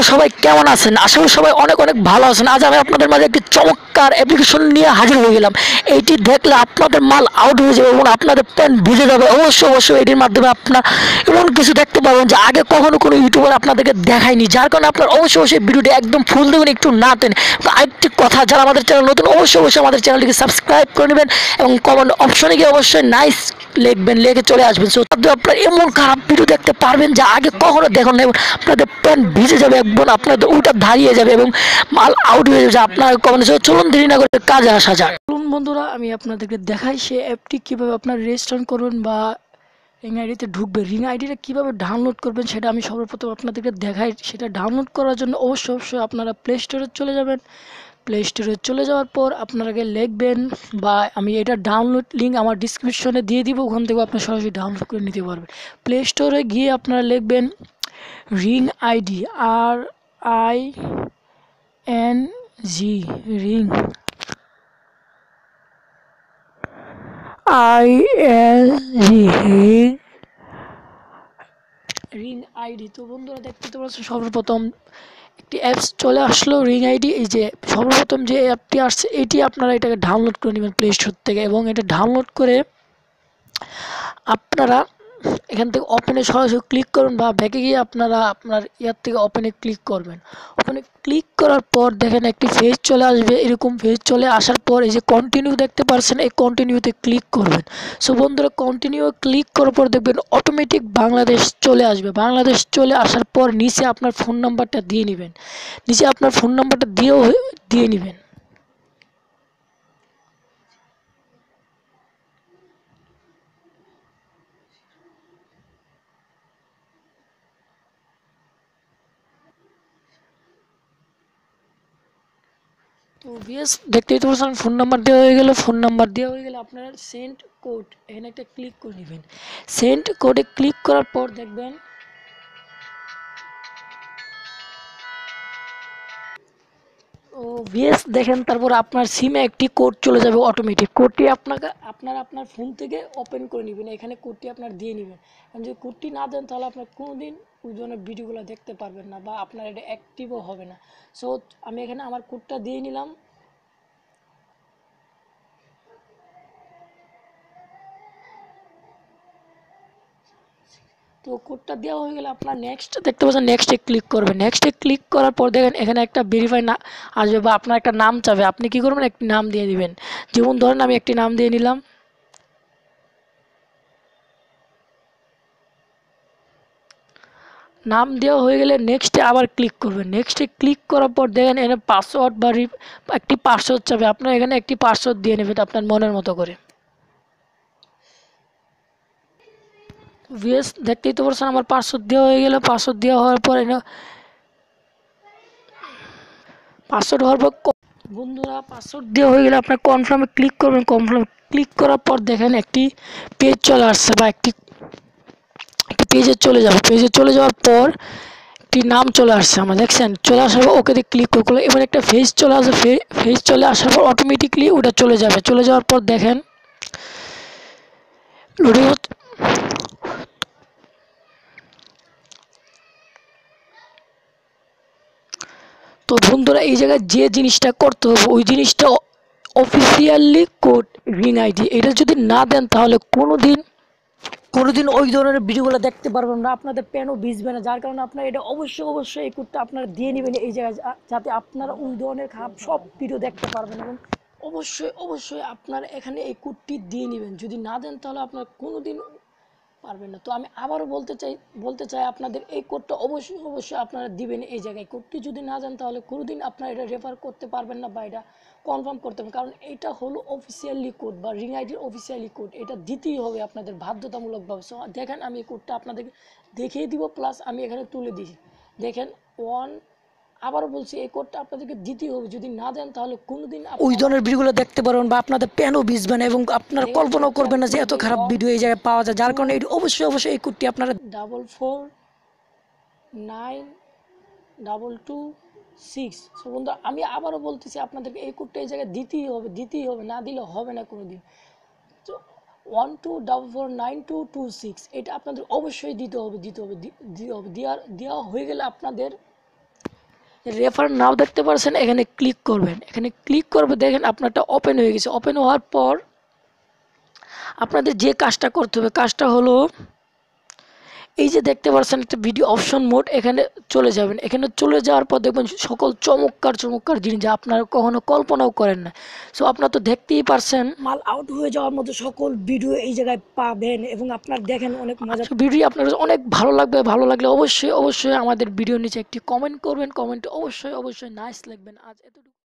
সবাই কেমন আছেন? আশা করি সবাই অনেক অনেক ভালো আছেন। আজ আমি আপনাদের মাঝে একটি চমৎকার অ্যাপ্লিকেশন নিয়ে হাজির হয়ে গেলাম। এইটি দেখলে আপনাদের মাল আউট হয়ে যাবে এবং আপনাদের প্যান্ট ভিজে যাবে। অবশ্যই এটির মাধ্যমে আপনার এমন কিছু দেখতে পাবেন যে আগে কখনো কোনো ইউটিউবার আপনাদেরকে দেখায়নি, যার কারণে আপনার অবশ্যই ভিডিওটি একদম ফুল দেবেন, একটু না টেনে। তো আরেকটি কথা, যারা আমাদের চ্যানেল নতুন অবশ্যই আমাদের চ্যানেলটিকে সাবস্ক্রাইব করে নেবেন এবং কমেন্ট অপশনে গিয়ে অবশ্যই নাইস লিখবেন, লিখে চলে আসবেন। সো আপনার এমন খারাপ ভিডিও দেখতে পারবেন যা আগে কখনো দেখুন না, এবং আপনাদের প্যান্ট ভিজে যাবে, একদম আপনাদের ওইটা দাঁড়িয়ে যাবে এবং মাল আউট হয়ে যাবে। আপনার কমেন্ট চলুন দেরি না করে কাজে আসা যাক। চলুন বন্ধুরা, আমি আপনাদেরকে দেখাই সেই অ্যাপটি কীভাবে আপনার রেজিস্ট্রেশন করবেন বা রিং আইডিতে ঢুকবে। রিং আইডিটা কীভাবে ডাউনলোড করবেন সেটা আমি সর্বপ্রথম আপনাদেরকে দেখাই। সেটা ডাউনলোড করার জন্য অবশ্যই আপনারা প্লে স্টোরে চলে যাবেন। প্লে স্টোরে চলে যাওয়ার পর আপনারাকে লিখবেন, বা আমি এটা ডাউনলোড লিঙ্ক আমার ডিসক্রিপশনে দিয়ে দিব, ওখান থেকে আপনার সরাসরি ডাউনলোড করে নিতে পারবেন। প্লে স্টোরে গিয়ে আপনারা লিখবেন ring ID, RING, ring ring ID. তো বন্ধুরা দেখতে পাচ্ছেন সর্বপ্রথম একটি অ্যাপস চলে আসলো রিং আইডি। এই যে সর্বপ্রথম যে অ্যাপটি আসছে এটি আপনারা এটাকে ডাউনলোড করে নেবেন প্লে স্টোর থেকে, এবং এটা ডাউনলোড করে আপনারা এখান থেকে ওপেনে সরাসরি ক্লিক করুন, বা ব্যাকে গিয়ে আপনারা আপনার ইয়ার থেকে ওপেনে ক্লিক করবেন। ওপেনে ক্লিক করার পর দেখেন একটি পেজ চলে আসবে। এরকম পেজ চলে আসার পর এই যে কন্টিনিউ দেখতে পাচ্ছেন, এই কন্টিনিউতে ক্লিক করবেন। সো বন্ধুরা, কন্টিনিউ ক্লিক করার পর দেখবেন অটোমেটিক বাংলাদেশ চলে আসবে। বাংলাদেশ চলে আসার পর নিচে আপনার ফোন নাম্বারটা দিয়ে নেবেন। নিচে আপনার ফোন নাম্বারটা দিয়ে নেবেন। তো বিএস দেখতেই তো পাচ্ছেন ফোন নাম্বার দেওয়া হয়ে গেল। ফোন নাম্বার দেওয়া হয়ে গেলে আপনারা সেন্ড কোড এখানে একটা ক্লিক করে নেবেন। সেন্ড কোডে ক্লিক করার পর দেখবেন বিএস দেখেন, তারপর আপনার সিমে একটি কোড চলে যাবে অটোমেটিক। কোডটি আপনার ফোন থেকে ওপেন করে নেবেন। এখানে কোডটি আপনার দিয়ে নেবেন, কারণ যদি কোডটি না দেন তাহলে আপনার কোনোদিন ওই ধরনের ভিডিওগুলো দেখতে পারবেন না, বা আপনার এটা অ্যাক্টিভও হবে না। সো আমি এখানে আমার কোডটা দিয়ে নিলাম। তো কোডটা দেওয়া হয়ে গেলে আপনার নেক্সট দেখতে পাচ্ছেন, নেক্সটে ক্লিক করবেন। নেক্সটে ক্লিক করার পর দেখেন এখানে একটা ভেরিফাই না আসবে, বা আপনার একটা নাম চাবে। আপনি কি করবেন, একটি নাম দিয়ে দিবেন। যেমন ধরেন আমি একটি নাম দিয়ে নিলাম। নাম দেওয়া হয়ে গেলে নেক্সটে আবার ক্লিক করবেন। নেক্সটে ক্লিক করার পর দেখেন এখানে পাসওয়ার্ড বা একটি পাসওয়ার্ড চাবে। আপনার এখানে একটি পাসওয়ার্ড দিয়ে নেবেন আপনার মনের মতো করে। ভিএস দেখতেই তো পারছেন আমার পাসওয়ার্ড দেওয়া হয়ে গেল। পাসওয়ার্ড দেওয়া হওয়ার পর পাসওয়ার্ড হওয়ার পর বন্ধুরা, পাসওয়ার্ড দেওয়া হয়ে গেলে আপনার কনফার্মে ক্লিক করবেন। কনফার্মে ক্লিক করার পর দেখেন একটি পেজ চলে আসছে, বা একটি পেজে চলে যাবে। পেজে চলে যাওয়ার পর একটি নাম চলে আসছে আমার, দেখছেন চলে আসার পর ওকে ক্লিক করলে এবার একটা ফেজ চলে আসবে। ফেজ চলে আসার পর অটোমেটিকলি ওটা চলে যাবে। চলে যাওয়ার পর দেখেন লোডিং। তো বন্ধুরা, এই জায়গায় যে জিনিসটা করতে হবে ওই জিনিসটা অফিসিয়ালি কোড রিং আইডি, এটা যদি না দেন তাহলে কোনোদিন ওই ধরনের ভিডিওগুলো দেখতে পারবেন না, আপনাদের প্যানও ভিজবে না। যার কারণে আপনারা এটা অবশ্যই এই কোডটা আপনারা দিয়ে নেবেন এই জায়গায়, যাতে আপনারা ওই ধরনের খারাপ সব ভিডিও দেখতে পারবেন। এবং অবশ্যই আপনারা এখানে এই কোডটি দিয়ে নেবেন। যদি না দেন তাহলে আপনারা কোনোদিন পারবেন না। তো আমি আবারও বলতে চাই আপনাদের এই কোডটা অবশ্যই আপনারা দিবেন এই জায়গায়। কোডটি যদি না জান তাহলে কোনোদিন আপনারা এটা রেফার করতে পারবেন না, বা এটা কনফার্ম করতে পারবেন, কারণ এটা হলো অফিসিয়ালি কোড বা রিং আইডির অফিসিয়ালি কোড। এটা দিতেই হবে আপনাদের বাধ্যতামূলকভাবে। সো দেখেন আমি এই কোডটা আপনাদেরকে দেখিয়ে দিব, প্লাস আমি এখানে তুলে দিই। দেখেন আবারও বলছি, এই কোডটা আপনাদেরকে দিতেই হবে। যদি না দেন তাহলে কোনোদিন ওই ধরনের ভিডিওগুলো দেখতে পারবেন, বা আপনাদের প্যানও ভিজবে না, এবং আপনারা কল্পনাও করবেন না যে এত খারাপ ভিডিও এই জায়গায় পাওয়া যায়। যার কারণে অবশ্যই এই কোডটি আপনারা 449226। সো বন্ধু, আমি আবারও বলতেছি আপনাদেরকে এই কোডটা এই জায়গায় দিতেই হবে, না দিলে হবে না কোনোদিন। তো 12449226 এটা আপনাদের অবশ্যই দিতে হবে। দেওয়া হয়ে গেলে আপনাদের রেফার নাও দেখতে পাচ্ছেন, এখানে ক্লিক করবেন। এখানে ক্লিক করবে, দেখেন আপনারটা ওপেন হয়ে গেছে। ওপেন হওয়ার পর আপনাদের যে কাজটা করতে হবে, কাজটা হলো এই যে দেখতে পাচ্ছেন একটা ভিডিও অপশন মোড, এখানে চলে যাবেন। এখানে চলে যাওয়ার পর দেখবেন সকল চমৎকার চমৎকার জিনিস যা আপনারা কখনো কল্পনাও করেন না। সো আপনারা তো দেখতেই পারছেন, মাল আউট হয়ে যাওয়ার মতো সকল ভিডিও এই জায়গায় পাবেন এবং আপনার দেখেন অনেক মজা ভিডিও। আপনার অনেক ভালো লাগবে, ভালো লাগলে অবশ্যই অবশ্যই আমাদের ভিডিও নিচে একটি কমেন্ট করবেন। কমেন্টে অবশ্যই অবশ্যই নাইস লিখবেন। আজ এতটুকু।